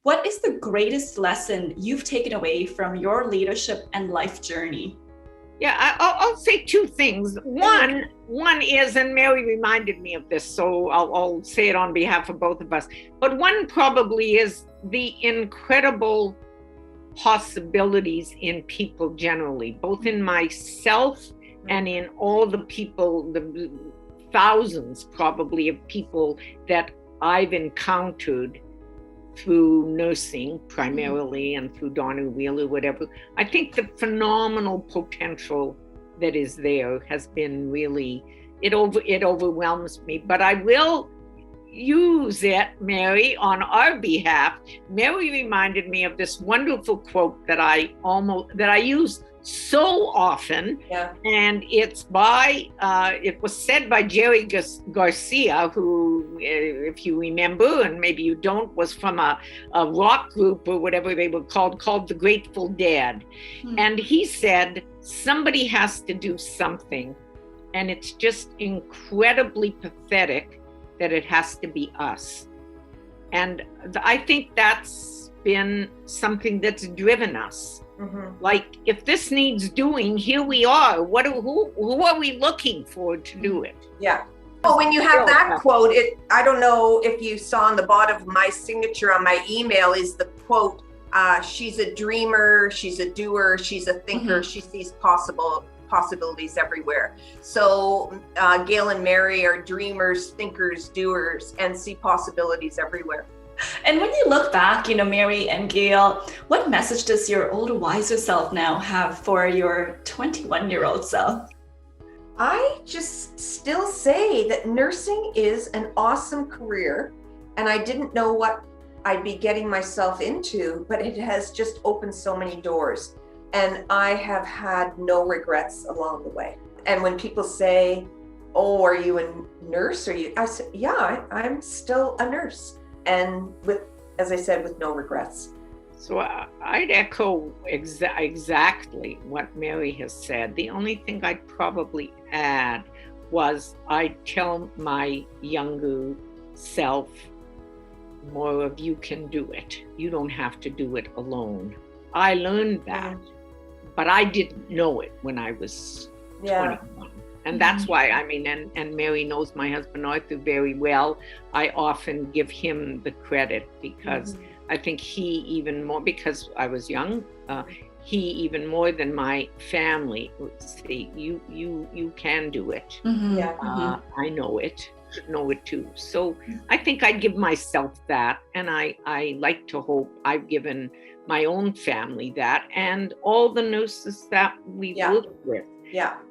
What is the greatest lesson you've taken away from your leadership and life journey? Yeah, I'll say two things. One is, and Mary reminded me of this, so I'll say it on behalf of both of us. But one probably is the incredible possibilities in people generally, both in myself and in all the people, the thousands probably of people that I've encountered through nursing primarily and through Donner Wheeler, whatever. I think the phenomenal potential that is there has been really, it overwhelms me, but I will use it, Mary, on our behalf. Mary reminded me of this wonderful quote that I use so often, and it's it was said by Jerry Garcia, who, if you remember, and maybe you don't, was from a rock group or whatever they were called the Grateful Dead. And he said, somebody has to do something, and it's just incredibly pathetic that it has to be us. And I think that's been something that's driven us. Like, if this needs doing, here we are. Who are we looking for to do it? Yeah. Well, when you have that quote, I don't know if you saw on the bottom of my signature on my email is the quote, she's a dreamer, she's a doer, she's a thinker, she sees possibilities everywhere. So Gail and Mary are dreamers, thinkers, doers, and see possibilities everywhere. And when you look back, Mary and Gail, what message does your older, wiser self now have for your 21-year-old self? I just still say that nursing is an awesome career, and I didn't know what I'd be getting myself into, but it has just opened so many doors, and I have had no regrets along the way. And when people say, "Oh, are you a nurse?" I said, "Yeah, I'm still a nurse." And as I said, with no regrets. So I'd echo exactly what Mary has said. The only thing I'd probably add was I tell my younger self, more of you can do it. You don't have to do it alone. I learned that, but I didn't know it when I was 21. And that's why, and Mary knows my husband Arthur very well. I often give him the credit because I think he even more, because I was young, he even more than my family would say, you can do it. I know it, should know it too. So I think I'd give myself that. And I like to hope I've given my own family that, and all the nurses that we work with.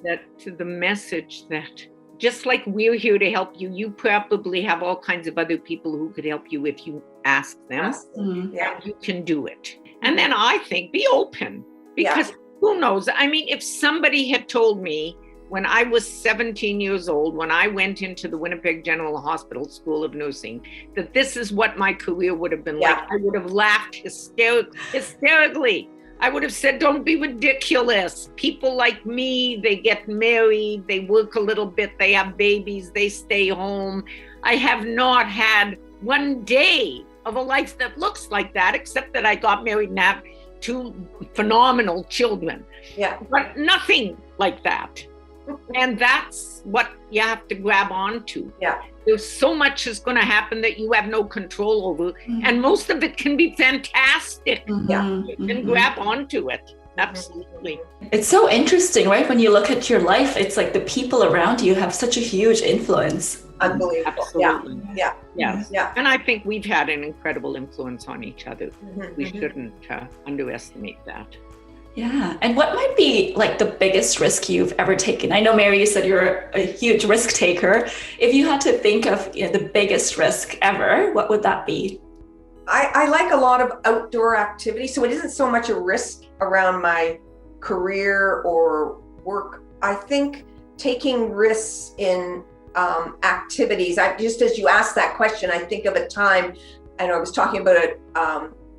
That to the message that just like we're here to help you, you probably have all kinds of other people who could help you if you ask them. And you can do it. And then I think be open, because who knows? If somebody had told me when I was 17 years old, when I went into the Winnipeg General Hospital School of Nursing, that this is what my career would have been like, I would have laughed hysterically. I would have said, don't be ridiculous. People like me, they get married, they work a little bit, they have babies, they stay home. I have not had one day of a life that looks like that, except that I got married and have 2 phenomenal children. But nothing like that. And that's what you have to grab onto. There's so much is going to happen that you have no control over. And most of it can be fantastic. You can grab onto it. Absolutely. It's so interesting, right? When you look at your life, it's like the people around you have such a huge influence. Unbelievable. Absolutely. And I think we've had an incredible influence on each other. We shouldn't underestimate that. Yeah. And what might be like the biggest risk you've ever taken? I know, Mary, you said you're a huge risk taker. If you had to think of the biggest risk ever, what would that be? I like a lot of outdoor activity. So it isn't so much a risk around my career or work. I think taking risks in activities, just as you asked that question, I think of a time, and I was talking about it,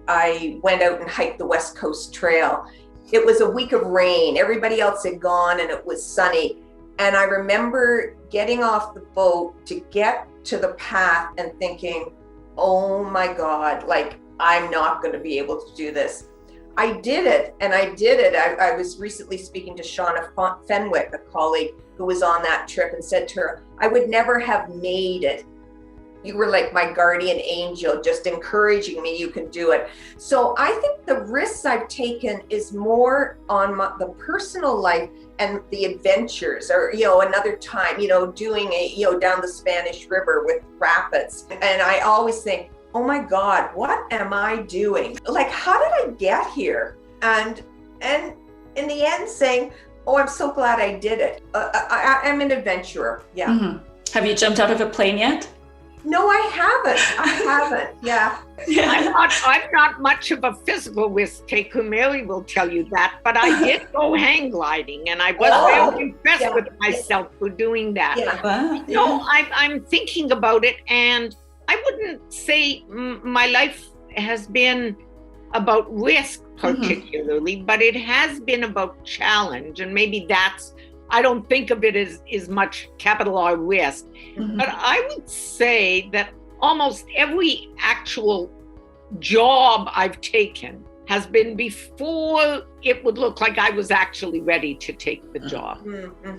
I went out and hiked the West Coast Trail. It was a week of rain. Everybody else had gone and it was sunny. And I remember getting off the boat to get to the path and thinking, oh my God, like I'm not going to be able to do this. I did it, and I did it. I was recently speaking to Shauna Fenwick, a colleague who was on that trip, and said to her, I would never have made it. You were like my guardian angel, just encouraging me, you can do it. So I think the risks I've taken is more on the personal life and the adventures, or, another time, doing down the Spanish River with rapids. And I always think, oh my God, what am I doing? Like, how did I get here? And in the end saying, oh, I'm so glad I did it. I'm an adventurer. Yeah. Mm-hmm. Have you jumped out of a plane yet? No, I haven't. Yeah. I'm not much of a physical risk taker. Mary will tell you that, but I did go hang gliding, and I was very impressed with myself for doing that. Yeah. No, I'm thinking about it, and I wouldn't say my life has been about risk particularly, but it has been about challenge, and maybe that's, I don't think of it as much capital R risk, but I would say that almost every actual job I've taken has been before it would look like I was actually ready to take the job.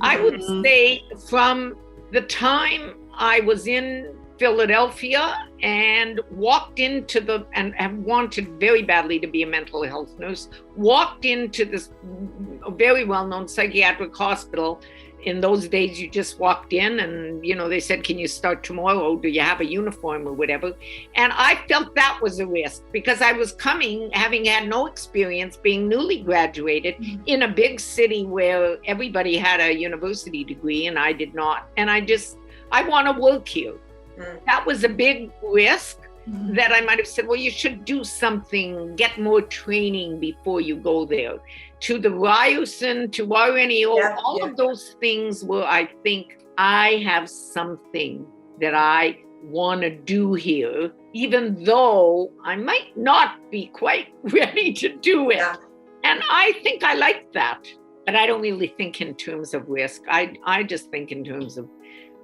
I would say from the time I was in Philadelphia and walked into and have wanted very badly to be a mental health nurse, walked into this very well-known psychiatric hospital. In those days, you just walked in and, they said, can you start tomorrow? Do you have a uniform or whatever? And I felt that was a risk because I was coming, having had no experience, being newly graduated in a big city where everybody had a university degree and I did not. And I want to work here. That was a big risk that I might have said, well, you should do something, get more training before you go there. To the Ryerson, to RNEO, all of those things where I think I have something that I want to do here, even though I might not be quite ready to do it. Yeah. And I think I like that. But I don't really think in terms of risk. I just think in terms of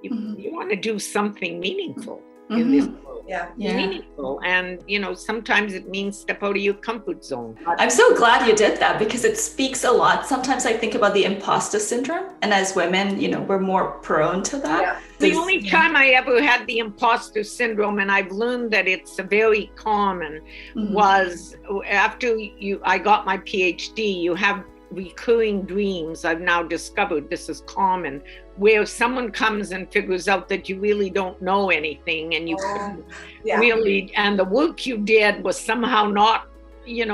you want to do something meaningful in this world. Yeah. Meaningful. And, sometimes it means step out of your comfort zone. I'm so glad you did that because it speaks a lot. Sometimes I think about the imposter syndrome. And as women, we're more prone to that. Yeah. The only time I ever had the imposter syndrome, and I've learned that it's very common, was after I got my PhD, you have recurring dreams. I've now discovered this is common, where someone comes and figures out that you really don't know anything and you couldn't really, and the work you did was somehow not, you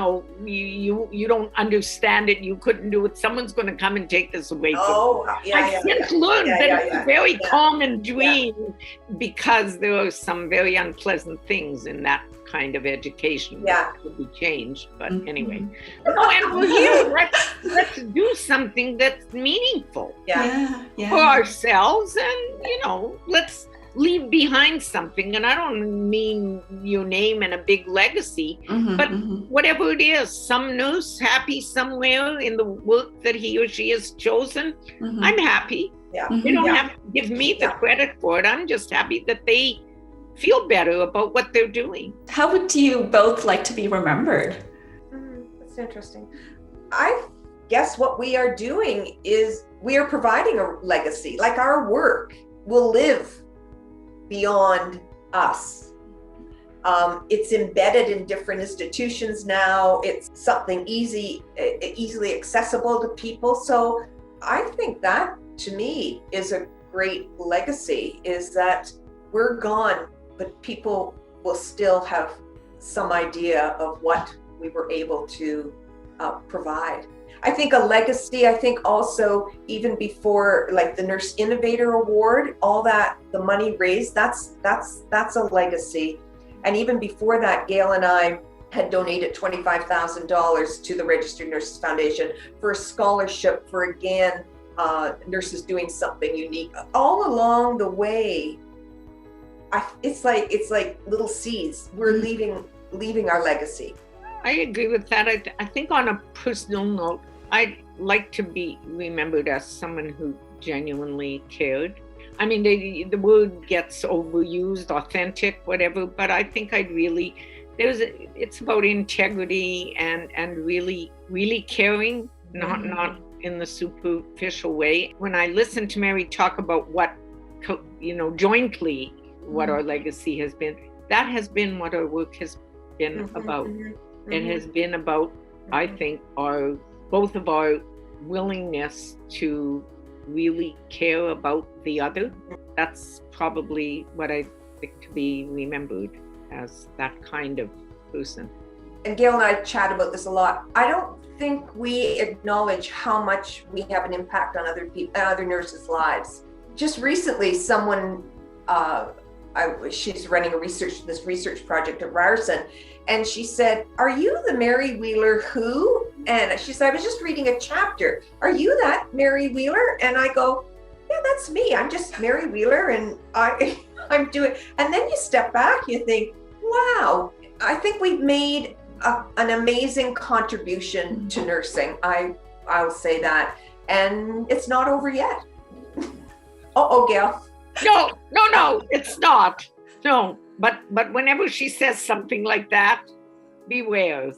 don't understand it, you couldn't do it, someone's going to come and take this away from you. I've since learned that it's a very common dream because there are some very unpleasant things in that kind of education that could be changed, but anyway. And we're here, let's do something that's meaningful for ourselves, and let's leave behind something. And I don't mean your name and a big legacy, but whatever it is, some nurse happy somewhere in the work that he or she has chosen, I'm happy. They don't have to give me the credit for it. I'm just happy that they feel better about what they're doing. How would you both like to be remembered? That's interesting. I guess what we are doing is we are providing a legacy. Like our work will live beyond us. It's embedded in different institutions now. It's something easily accessible to people. So I think that to me is a great legacy, is that we're gone, but people will still have some idea of what we were able to provide. I think a legacy, I think also even before like the Nurse Innovator Award, all that, the money raised, that's a legacy. And even before that, Gail and I had donated $25,000 to the Registered Nurses Foundation for a scholarship for, again, nurses doing something unique. All along the way, it's like little seeds. We're leaving our legacy. I agree with that. I think on a personal note, I'd like to be remembered as someone who genuinely cared. I mean, the word gets overused, authentic, whatever, but I think I'd really it's about integrity and really caring, not in the superficial way. When I listen to Mary talk about what, jointly what our legacy has been, that has been what our work has been about. It has been about, I think, both of our willingness to really care about the other. That's probably what I think to be remembered as that kind of person. And Gail and I chat about this a lot. I don't think we acknowledge how much we have an impact on other people, other nurses' lives. Just recently, someone, she's running this research project at Ryerson, and she said, "Are you the Mary Wheeler who?" And she said, "I was just reading a chapter. Are you that Mary Wheeler?" And I go, "Yeah, that's me. I'm just Mary Wheeler, and I'm doing." And then you step back, you think, wow, I think we've made an amazing contribution to nursing. I'll say that. And it's not over yet. Uh-oh, Gail. No, it's not. No, but whenever she says something like that, beware.